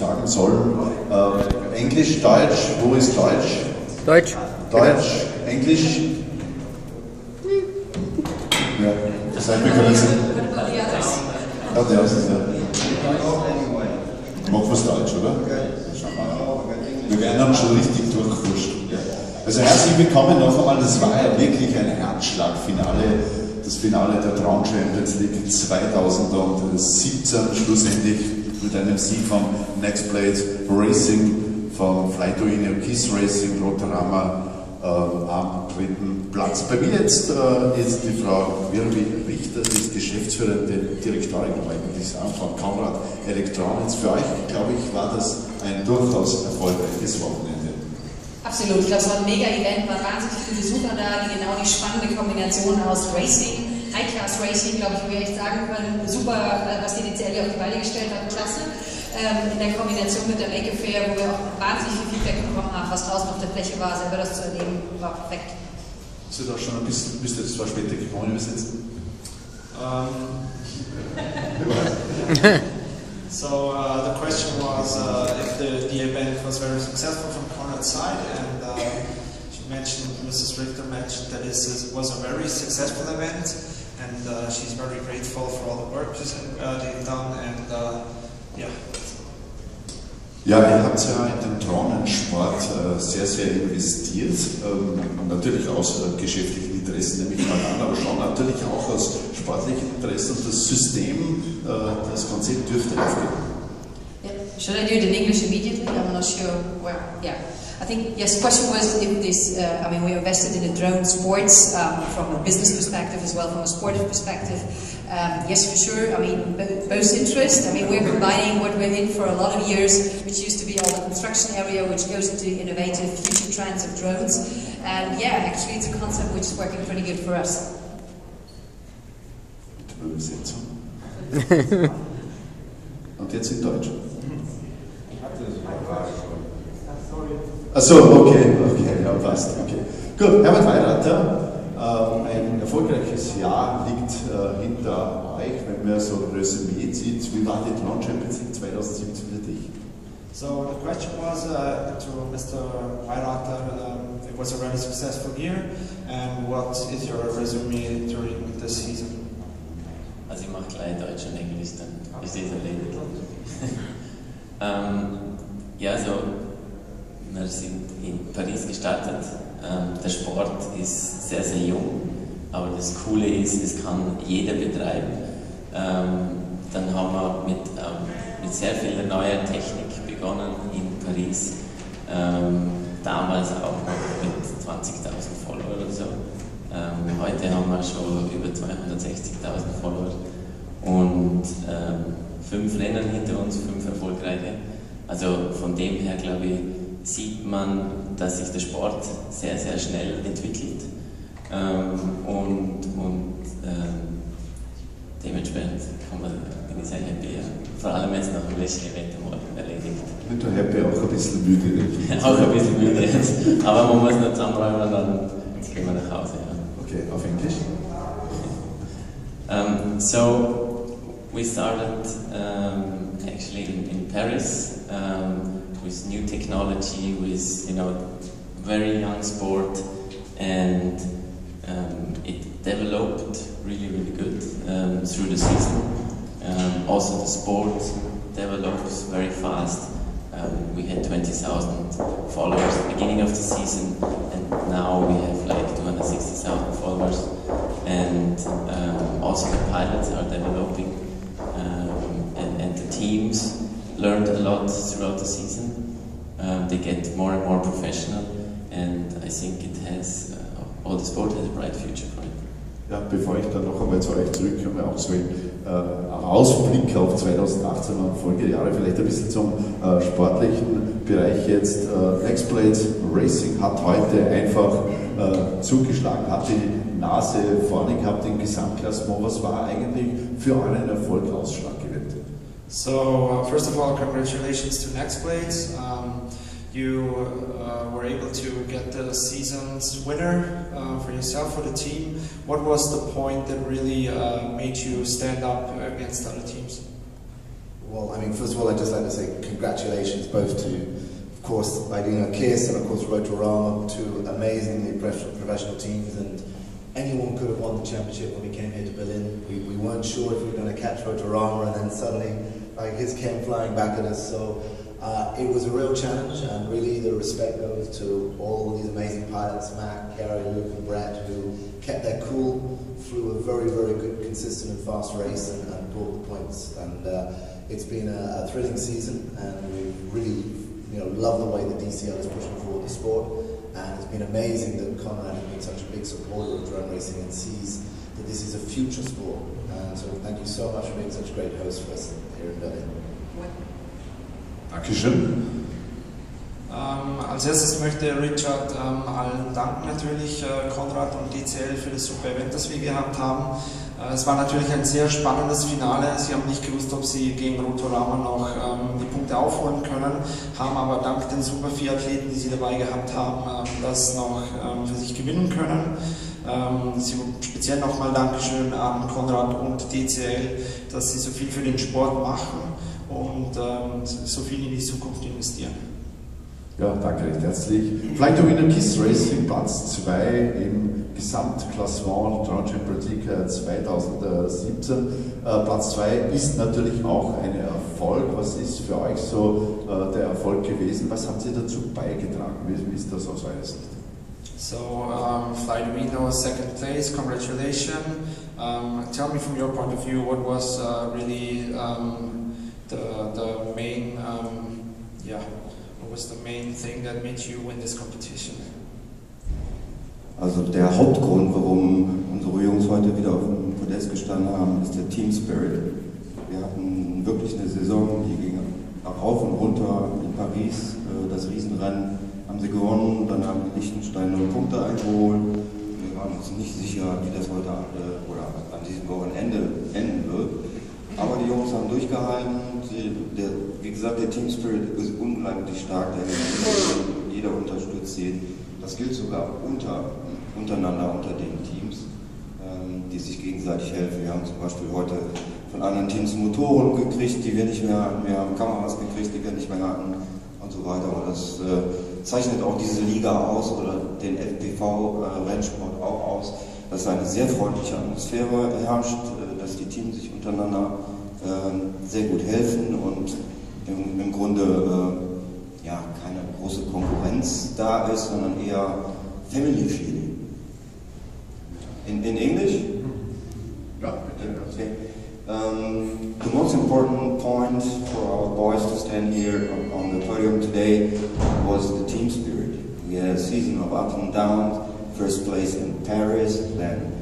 sagen sollen. Englisch, Deutsch, wo ist Deutsch? Deutsch. Deutsch, Englisch. Ja, das heißt, wir können es. Ja, der ist es, ja. Machen wir es Deutsch, oder? Wir werden dann schon richtig durchwurschen. Also herzlich willkommen noch einmal, das war ja wirklich ein Herzschlagfinale, das Finale der Drohnen Champions League 2017, schlussendlich mit einem Sieg vom Nextblade Racing, vom Flytoinio Kiss Racing, Rotorama am dritten Platz. Bei mir jetzt ist die Frau Wirbi Richter, die ist geschäftsführende Direktorin von Conrad Electronic. Für euch, glaube ich, war das ein durchaus erfolgreiches Wochenende. Absolut, ich glaube, es war ein Mega-Event, waren wahnsinnig viele Besucher da, die genau die spannende Kombination aus Racing, High-Class-Racing, glaube ich, wie wir echt sagen können, super, was die DCL hier auf die Beine gestellt hat, klasse. In der Kombination mit der Make Fair, wo wir auch wahnsinnig viel Feedback bekommen haben, was draußen auf der Fläche war, selber das zu erleben, war perfekt. Hast du da schon ein bisschen, bist du jetzt zwar später gekommen, übersetzen? So the question was if the event was very successful from Conrad's side, and she mentioned, Mrs. Richter mentioned that this was a very successful event, and she's very grateful for all the work they've done, and yeah. Ja, ihr habt ja in den Drohnensport sehr, sehr investiert, natürlich aus geschäftlichen Interessen nehme ich mal an, aber schon natürlich auch aus sportlichen Interessen, und das System, das Konzept dürfte aufgehen. Yeah. Should I do it in English immediately? I'm not sure where, yeah. I think, yes, the question was if this, I mean, we're invested in the drone sports from a business perspective as well, from a sportive perspective. Yes, for sure. I mean, both interest. I mean, we're combining what we're in for a lot of years, which used to be all the construction area, which goes into innovative future trends of drones. And yeah, actually, it's a concept which is working pretty good for us. Übersetzung. Und jetzt in Deutsch. Achso, okay, ja, passt. Okay. Gut, Herbert Weirater, ein erfolgreiches Jahr liegt hinter euch, wenn man so ein Resümee zieht. Wie war die Drohnen Champions League 2017 für dich? So the question was to Mr. Weirater, it was a very successful year, and what is your resume during the season? Also ich mache gleich Deutsch und Englisch, dann ist das erledigt. Ja, also wir sind in Paris gestartet. Der Sport ist sehr, sehr jung, aber das Coole ist, es kann jeder betreiben. Dann haben wir mit sehr viel neuer Technik begonnen in Paris. Damals auch noch mit 20.000 Follower oder so. Heute haben wir schon über 260.000 Follower und 5 Rennen hinter uns, 5 erfolgreiche. Also von dem her, glaube ich, sieht man, dass sich der Sport sehr, sehr schnell entwickelt und dementsprechend bin ich sehr happy. Vor allem jetzt nach dem letzten Event erledigt. Ich bin da happy, auch ein bisschen müde. Auch ein bisschen müde jetzt, aber man muss noch zusammenräumen, dann gehen wir nach Hause. Ja. Okay, auf Englisch? So we started actually in Paris. With new technology, with very young sport, and it developed really, really good through the season. Also, the sport develops very fast. We had 20,000 followers at the beginning of the season, and now we have like 260,000 followers. And also, the pilots are developing, and the teams learned a lot throughout the season. They get more and more professional, and I think it has, all the sport has a bright future for it. Ja, bevor ich dann noch einmal zu euch zurückkomme, auch so ein Ausblick auf 2018 und Folgejahre, vielleicht ein bisschen zum sportlichen Bereich jetzt. Nextblade Racing hat heute einfach zugeschlagen, hat die Nase vorne gehabt im Gesamtklassement. Was war eigentlich für euren Erfolg ausschlaggebend? So first of all, congratulations to Nextblade. You were able to get the season's winner for yourself, for the team. What was the point that really made you stand up against other teams? Well, I mean, first of all, I'd just like to say congratulations both to, of course, Kiss and of course Rotorama, two amazingly professional teams, and anyone could have won the championship when we came here to Berlin. We weren't sure if we were going to catch Rotorama, and then suddenly his came flying back at us. So it was a real challenge, and really the respect goes to all these amazing pilots, Mac, Gary, Luke and Brett, who kept their cool through a very, very good, consistent and fast race and brought the points. And it's been a thrilling season, and we really love the way that DCL is pushing forward the sport. And it's been amazing that Conrad has been such a big supporter of drone racing and sees that this is a future sport. And so thank you so much for being such a great host for us here in Berlin. Dankeschön. Als erstes möchte Richard allen danken, natürlich Conrad und DCL für das super Event, das wir gehabt haben. Es war natürlich ein sehr spannendes Finale. Sie haben nicht gewusst, ob sie gegen Rotorama noch die Punkte aufholen können, haben aber dank den super 4 Athleten, die sie dabei gehabt haben, das noch für sich gewinnen können. Speziell nochmal Dankeschön an Conrad und DCL, dass sie so viel für den Sport machen und so viel in die Zukunft investieren. Ja, danke recht herzlich. Flight to Winner Kiss Racing, Platz 2 im Gesamtklassement Drone Champions League 2017. Platz 2 ist natürlich auch ein Erfolg. Was ist für euch so der Erfolg gewesen? Was habt ihr dazu beigetragen? Wie ist das aus eurer Sicht? So, Flight to Winner, second place, congratulations. Tell me from your point of view, what was really the main, what was the main thing that made you win this competition? Also der Hauptgrund, warum unsere Jungs heute wieder auf dem Podest gestanden haben, ist der Team Spirit. Wir hatten wirklich eine Saison, die ging rauf und runter in Paris, das Riesenrennen haben sie gewonnen, dann haben die Liechtenstein 0 Punkte eingeholt. Wir waren uns nicht sicher, wie das heute oder an diesem Wochenende enden wird. Aber die Jungs haben durchgehalten. Wie gesagt, der Team Spirit ist unglaublich stark, jeder unterstützt jeden. Das gilt sogar untereinander, unter den Teams, die sich gegenseitig helfen. Wir haben zum Beispiel heute von anderen Teams Motoren gekriegt, die wir nicht mehr hatten. Wir haben Kameras gekriegt, die wir nicht mehr hatten und so weiter. Und das zeichnet auch diese Liga aus oder den FPV-Rennsport auch aus, dass eine sehr freundliche Atmosphäre herrscht, dass die Teams sich untereinander sehr gut helfen und im Grunde keine große Konkurrenz da ist, sondern eher Family Feeling. In English? Ja, okay. The most important point for our boys to stand here on the podium today was the team spirit. We had a season of ups and downs, first place in Paris, then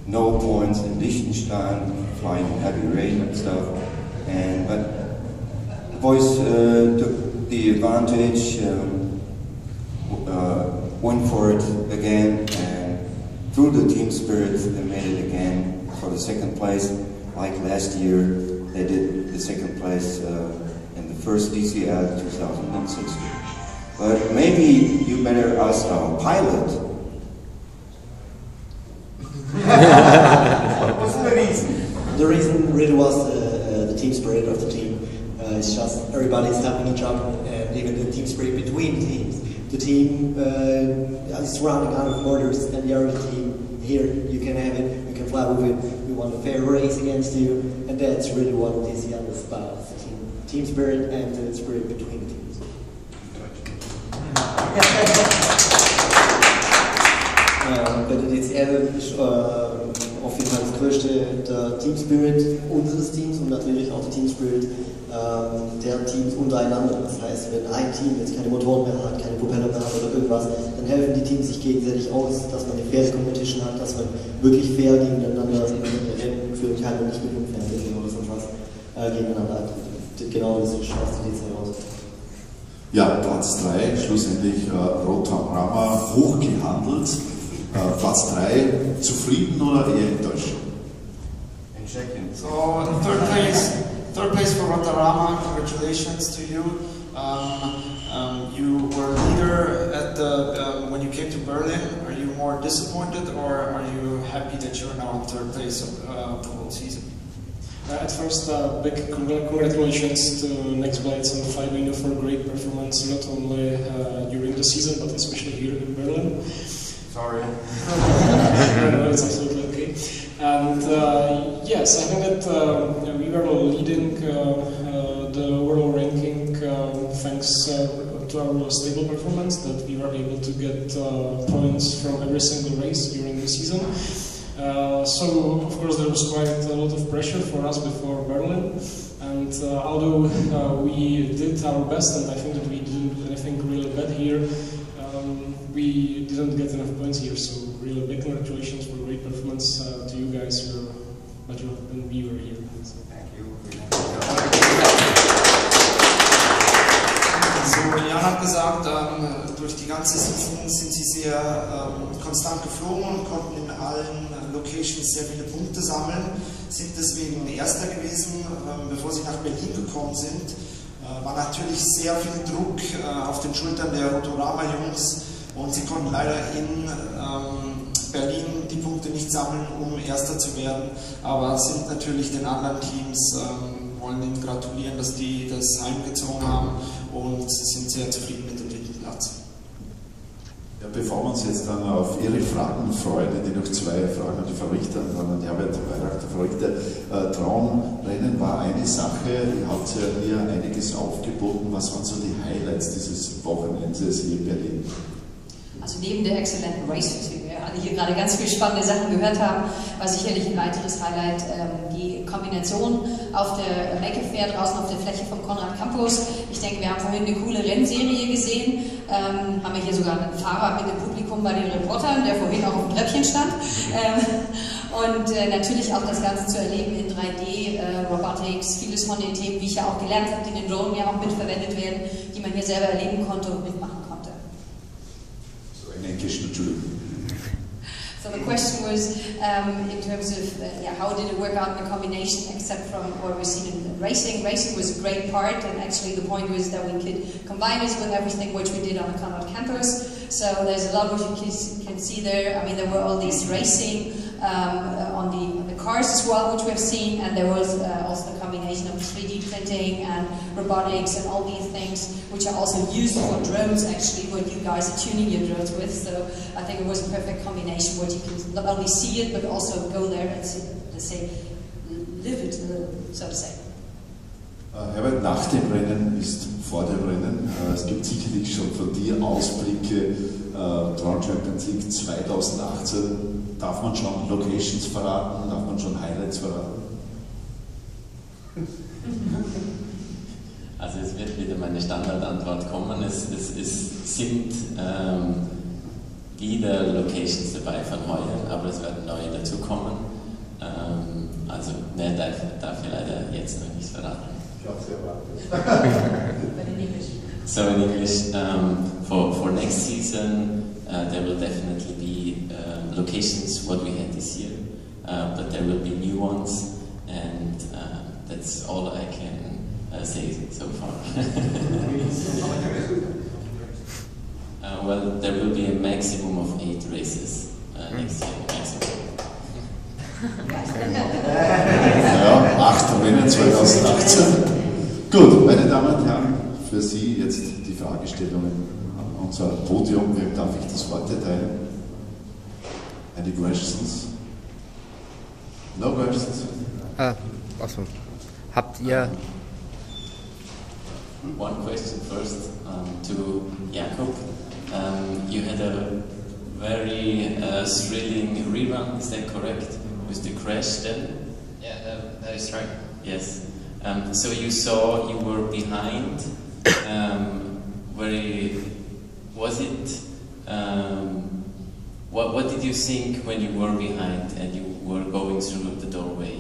no points in Liechtenstein, flying in heavy rain and stuff. But the boys took the advantage, went for it again, and through the team spirit they made it again for the second place. Like last year, they did the second place in the first DCL 2016. But maybe you better ask our pilot. What's the reason? The reason really was the team spirit of the team. It's just everybody's helping each other, and even the team spirit between teams. The team is running out of orders, and the other team, here, you can have it, you can fly with it, we want a fair race against you, and that's really what DCL is about. It's the team spirit and the spirit between the teams. Bei der DCL ist auf jeden Fall das größte der Team Spirit unseres Teams und natürlich auch der Team Spirit der Teams untereinander. Das heißt, wenn ein Team jetzt keine Motoren mehr hat, keine Propeller mehr hat oder irgendwas, dann helfen die Teams sich gegenseitig aus, dass man eine faire Competition hat, dass man wirklich fair gegeneinander Rennen führen kann und nicht mit Unfair oder sonst was gegeneinander hat. Genau das ist, was die DCL aus. Ja, Platz 3, schlussendlich Rotorama hochgehandelt. Platz 3, zufrieden oder eher enttäuscht? So, third place for Rotorama, congratulations to you. You were leader at the when you came to Berlin. Are you more disappointed or are you happy that you're now in third place of the whole season? At first, big congratulations to Next Blades and Flyvino for a great performance, not only during the season, but especially here in Berlin. Sorry. No, it's absolutely okay. And yes, I think that we were leading the world ranking thanks to our stable performance, that we were able to get points from every single race during the season. So, of course, there was quite a lot of pressure for us before Berlin, and although we did our best, and I think that we didn't do anything really bad here, we didn't get enough points here, so really big congratulations for great performance to you guys. You were better than we were here. So. Thank you. So, Jan hat gesagt, durch die ganze Saison sind sie sehr konstant geflogen und konnten in allen Locations sehr viele Punkte sammeln, sind deswegen Erster gewesen. Bevor sie nach Berlin gekommen sind, war natürlich sehr viel Druck auf den Schultern der Rotorama-Jungs und sie konnten leider in Berlin die Punkte nicht sammeln, um Erster zu werden, aber sind natürlich den anderen Teams, wollen ihnen gratulieren, dass die das heimgezogen haben und sind sehr zufrieden mit dem dritten Platz. Ja, bevor wir uns jetzt dann auf Ihre Fragen freuen, die noch zwei Fragen an die Verrichter, an Herbert Weihnacht, der Verrichter. Drohnenrennen war eine Sache, ihr habt ja hier einiges aufgeboten. Was waren so die Highlights dieses Wochenendes hier in Berlin? Also neben der exzellenten Races, wie wir alle hier gerade ganz viele spannende Sachen gehört haben, war sicherlich ein weiteres Highlight die Kombination auf der Maker Fair draußen auf der Fläche vom Conrad Campus. Ich denke, wir haben vorhin eine coole Rennserie gesehen, haben wir hier sogar einen Fahrer mit dem Publikum bei den Reportern, der vorhin auch auf dem Treppchen stand. Und natürlich auch das Ganze zu erleben in 3D, Robotics, vieles von den Themen, wie ich ja auch gelernt habe, die in den Drohnen ja auch mitverwendet werden, die man hier selber erleben konnte und mitmachen konnte. So the question was in terms of how did it work out in the combination, except from what we've seen in racing. Racing was a great part, and actually the point was that we could combine this with everything which we did on the Conrad campus. So there's a lot which you can see there. I mean, there were all these racing on the cars as well, which we've seen, and there was also the combination of 3D printing and robotics and all these things, which are also used for drones, actually, what you guys are tuning your drones with. So I think it was a perfect combination where you can not only see it, but also go there and see, let's say, live it a little, so to say. Herbert, nach dem Rennen ist vor dem Rennen. Es gibt sicherlich schon von dir Ausblicke. Drone Champions League 2018. Darf man schon Locations verraten? Darf man schon Highlights verraten? Also es wird wieder meine Standardantwort kommen. Es sind wieder Locations dabei von heuer, aber es werden neue dazukommen. Also mehr darf ich leider jetzt noch nicht verraten. So in English, for next season, there will definitely be locations what we had this year, but there will be new ones, and that's all I can say so far. Well, there will be a maximum of 8 races next year. Ja, 8 Rennen 2018. Gut, meine Damen und Herren, für Sie jetzt die Fragestellungen an unser Podium. Wem darf ich das Wort erteilen? Any questions? No questions? Awesome. Habt ihr... One question first to Jakob. You had a very thrilling rerun, is that correct? With the crash then? Yeah, that is right. Yes. So you saw you were behind. Was it? What did you think when you were behind and you were going through the doorway?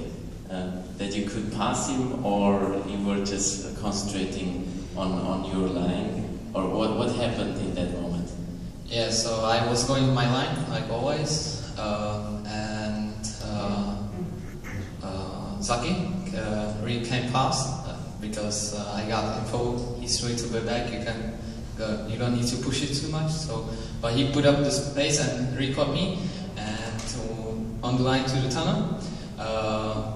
That you could pass him, or you were just concentrating on your line, or what happened in that moment? Yeah, so I was going my line like always, and Zaki really came fast because I got info. He's way to the back. You don't need to push it too much. So, but he put up the space and recaught me and on the line to the tunnel.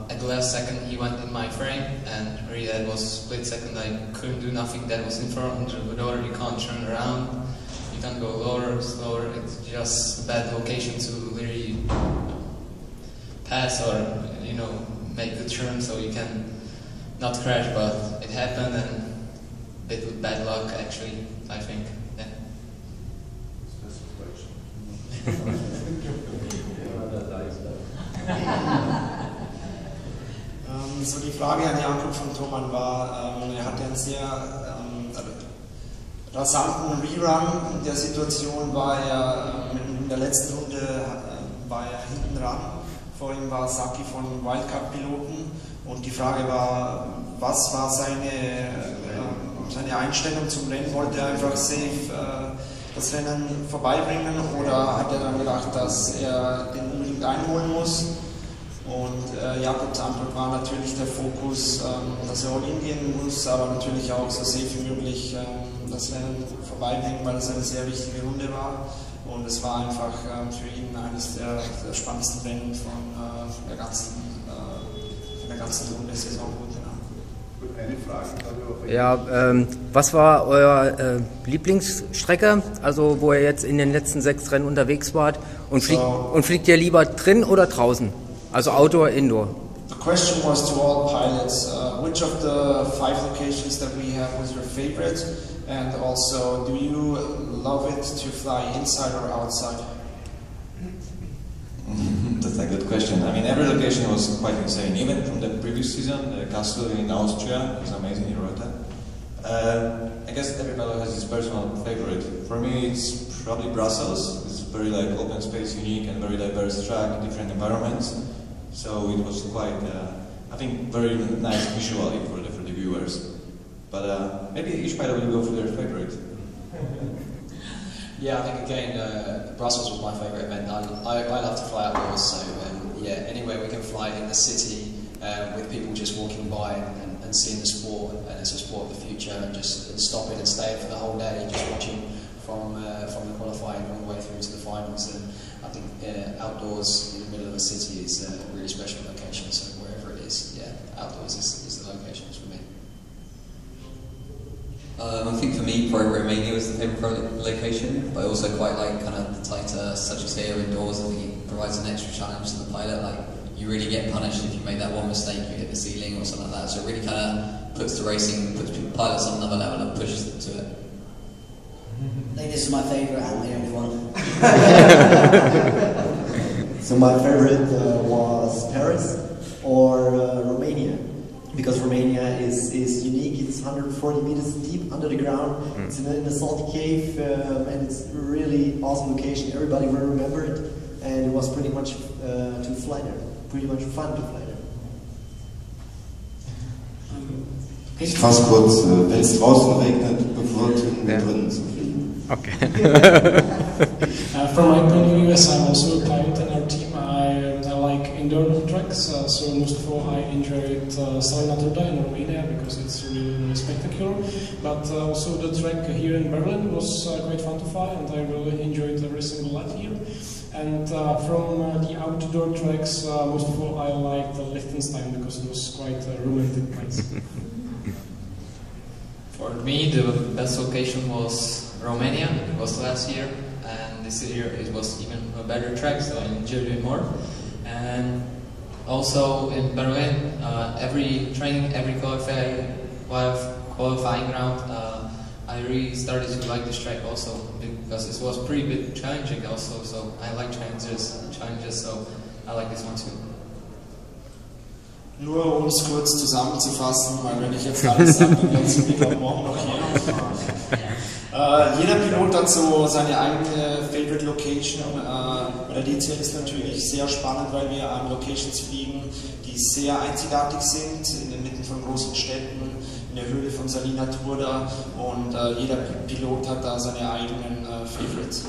At the last second he went in my frame, and really that was split second. I couldn't do nothing. That was in front of the door. You can't turn around. You can't go lower, slower. It's just a bad location to really pass or make the turn so you can not crash. But it happened, and a bit with bad luck actually. I think. Yeah. So die Frage an Jakob von Thomann war, er hatte einen sehr rasanten Rerun. In der Situation war er in der letzten Runde war er hinten ran. Vor ihm war Saki von Wildcard-Piloten und die Frage war, was war seine Einstellung zum Rennen? Wollte er einfach safe das Rennen vorbeibringen oder hat er dann gedacht, dass er den unbedingt einholen muss? Und Jakobs Antwort war natürlich der Fokus, dass er all-in gehen muss, aber natürlich auch so safe wie möglich das Rennen vorbeibringen, weil es eine sehr wichtige Runde war. Und es war einfach für ihn eines der spannendsten Rennen von der ganzen Runde Saison. Eine Frage. Ja, was war euer Lieblingsstrecke, also wo ihr jetzt in den letzten 6 Rennen unterwegs wart und fliegt ihr lieber drin oder draußen? Also Outdoor, Indoor. The question was to all pilots, which of the 5 locations that we have was your favorite, and also do you love it to fly inside or outside? That's a good question. I mean, every location was quite insane. Even from the previous season, the castle in Austria is amazing in Rota. I guess every fellow has his personal favorite. For me, it's probably Brussels. It's very like open space, unique, and very diverse track, different environments. So it was quite, I think, very nice visually for the viewers. But maybe each pilot will go for their favorite. Yeah, I think again, Brussels was my favourite event. I love to fly outdoors, so yeah, anywhere we can fly in the city with people just walking by and seeing the sport, and it's a sport of the future, and just stopping and staying for the whole day, just watching from the qualifying all the way through to the finals. And I think outdoors in the middle of a city is a really special location, so wherever it is, yeah, outdoors is the location for me. I think for me, Pro Romania was the favourite location, but I also quite like kind of the tighter, such as here indoors. I think it provides an extra challenge to the pilot. Like you really get punished if you make that one mistake, you hit the ceiling or something like that. So it really kind of puts the racing, puts pilots on another level and pushes them to it. I think this is my favourite and the only one. So my favourite was Paris or Romania. Because Romania is unique, it's 140 meters deep under the ground, it's in a salty cave, and it's a really awesome location. Everybody will remember it, and it was pretty much to fly there, pretty much fun to fly there. Ich fasse kurz, wenn es draußen regnet, bevorzugen wir drinnen zu fliegen. Okay. From my point of view, as I'm also a pilot in our team, I like indoor tracks, so most of all I enjoyed Salinatorda in Romania because it's really spectacular, but also the track here in Berlin was quite fun to fly, and I really enjoyed every single lap here. And from the outdoor tracks, most of all I liked Liechtenstein because it was quite a romantic place. For me, the best location was Romania. It was last year, and this year it was even a better track, so I enjoyed it more. And also in Berlin, every training, every qualifying round, I really started to like this track also because it was pretty bit challenging also. So I like challenges, so I like this one too. Nur um es kurz zusammenzufassen, weil wenn ich jetzt alles sage, dann werden Sie wieder morgen noch hier. Jeder Pilot hat so seine eigene Favorite Location. Bei der DCL ist natürlich sehr spannend, weil wir an Locations fliegen, die sehr einzigartig sind, in den Mitten von großen Städten, in der Höhle von Salinatorda, und jeder Pilot hat da seine eigenen Favorites.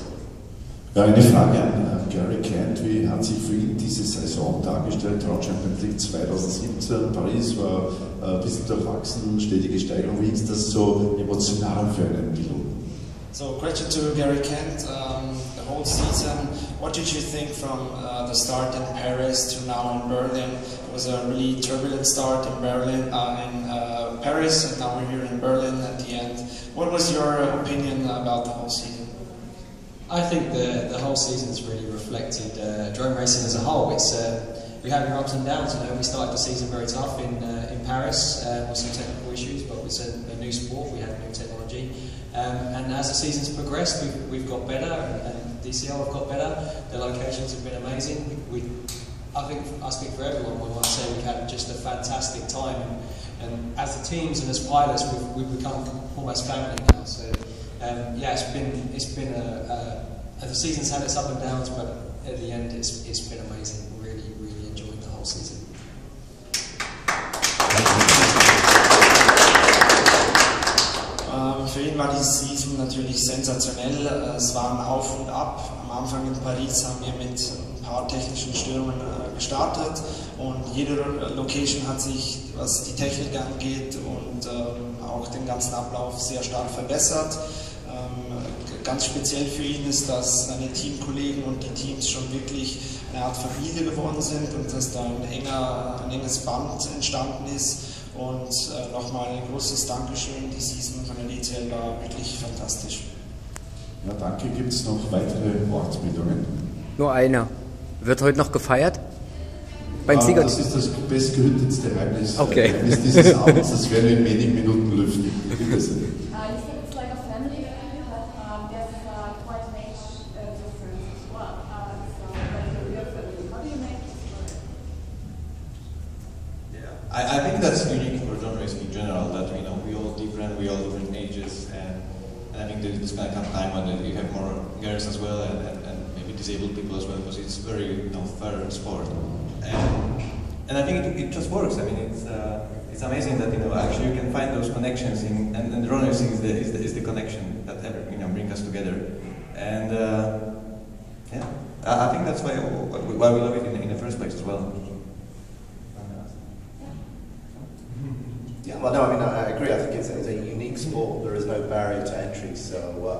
Ja, eine Frage an Gary Kent. Wie hat sich für ihn diese Saison dargestellt? Road Champions League 2017, Paris war ein bisschen durchwachsen, stetige Steigerung. Wie ist das so emotional für einen Piloten? So, question to Gary Kent. The whole season, what did you think from the start in Paris to now in Berlin? It was a really turbulent start in Berlin, in Paris, and now we're here in Berlin at the end. What was your opinion about the whole season? I think the whole season's really reflected drone racing as a whole. It's we have your ups and downs. You know, we started the season very tough in Paris with some technical issues, but it's a new sport. We had new technology, and as the season's progressed, we've got better, and DCL have got better. The locations have been amazing. I think I speak for everyone when I say we've had just a fantastic time, and as the teams and as pilots, we've become almost family now. So yeah, it's been the season's had its up and downs, but at the end, it's been amazing. Really enjoyed the whole season. Für ihn war die Season natürlich sensationell. Es war ein Auf und Ab. Am Anfang in Paris haben wir mit ein paar technischen Störungen gestartet und jede Location hat sich, was die Technik angeht und auch den ganzen Ablauf sehr stark verbessert. Ganz speziell für ihn ist, dass seine Teamkollegen und die Teams schon wirklich eine Art Familie geworden sind und dass da ein enges Band entstanden ist. Und nochmal ein großes Dankeschön, die Season von der DCL war wirklich fantastisch. Ja, danke. Gibt es noch weitere Wortmeldungen? Nur einer. Wird heute noch gefeiert? Beim Sieger? Das ist das bestgehütetste Ereignis Okay. dieses Abends. Das werden wir in wenigen Minuten lüften. Bitte sehr. I think that's unique for drone racing in general, that we all different, we all different ages, and I think that it's going to come time when you have more girls as well, and maybe disabled people as well, because it's very fair sport, and I think it just works. I mean, it's amazing that actually you can find those connections and drone racing is the connection that bring us together, and yeah, I think that's why we love it in the first place as well. Yeah, well, no, I mean, I agree. I think it's a unique sport. There is no barrier to entry. So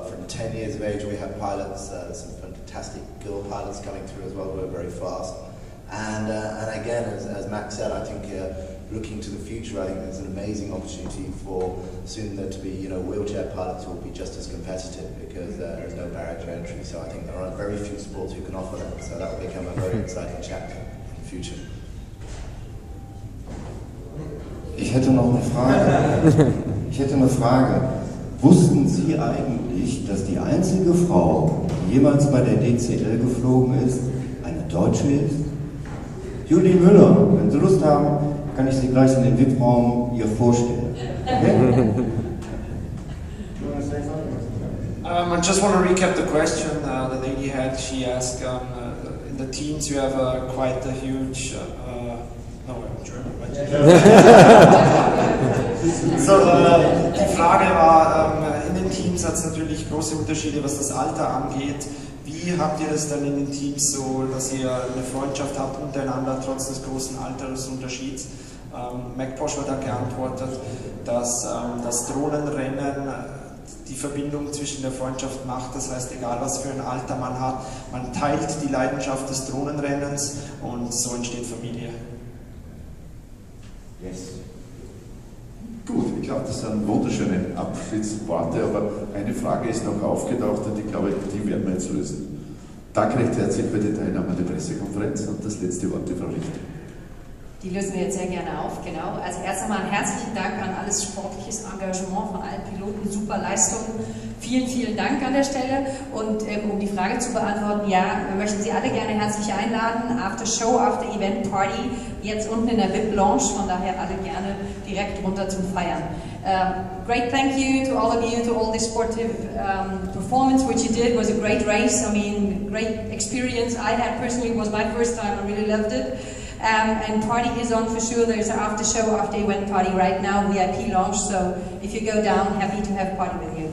from 10 years of age, we have pilots, some fantastic girl pilots coming through as well who are very fast. And again, as Max said, I think looking to the future, I think there's an amazing opportunity for soon there to be, wheelchair pilots who will be just as competitive because there is no barrier to entry. So I think there are very few sports who can offer that. So that will become a very exciting chapter in the future. Ich hätte noch eine Frage. Wussten Sie eigentlich, dass die einzige Frau, die jemals bei der DCL geflogen ist, eine Deutsche ist? Julie Müller. Wenn Sie Lust haben, kann ich Sie gleich in den VIP-Raum ihr vorstellen. Okay? I just want to recap the question the lady had. She asked, in the teams you have quite a huge... No, I'm German, right? So, die Frage war, in den Teams hat es natürlich große Unterschiede, was das Alter angeht. Wie habt ihr das dann in den Teams so, dass ihr eine Freundschaft habt untereinander, trotz des großen Altersunterschieds? Mac Posch hat da geantwortet, dass das Drohnenrennen die Verbindung zwischen der Freundschaft macht. Das heißt, egal was für ein Alter man hat, man teilt die Leidenschaft des Drohnenrennens und so entsteht Familie. Yes. Gut, ich glaube, das sind wunderschöne Abschiedsworte, aber eine Frage ist noch aufgetaucht und ich glaube, die werden wir jetzt lösen. Danke recht herzlich für die Teilnahme an der Pressekonferenz und das letzte Wort, die Frau Richter. Die lösen wir jetzt sehr gerne auf, genau. Also erst einmal einen herzlichen Dank an alles sportliches Engagement von allen Piloten, super Leistungen. Vielen Dank an der Stelle. Und um die Frage zu beantworten, ja, wir möchten Sie alle gerne herzlich einladen. After Show, After Event Party, jetzt unten in der VIP-Lounge, von daher alle gerne direkt runter zum Feiern. Great thank you to all of you, to all the sportive performance which you did. It was a great race, I mean, great experience. I had personally, it was my first time, I really loved it. And party is on for sure. There's an after show, after event party right now, VIP launch. So if you go down, happy to have party with you.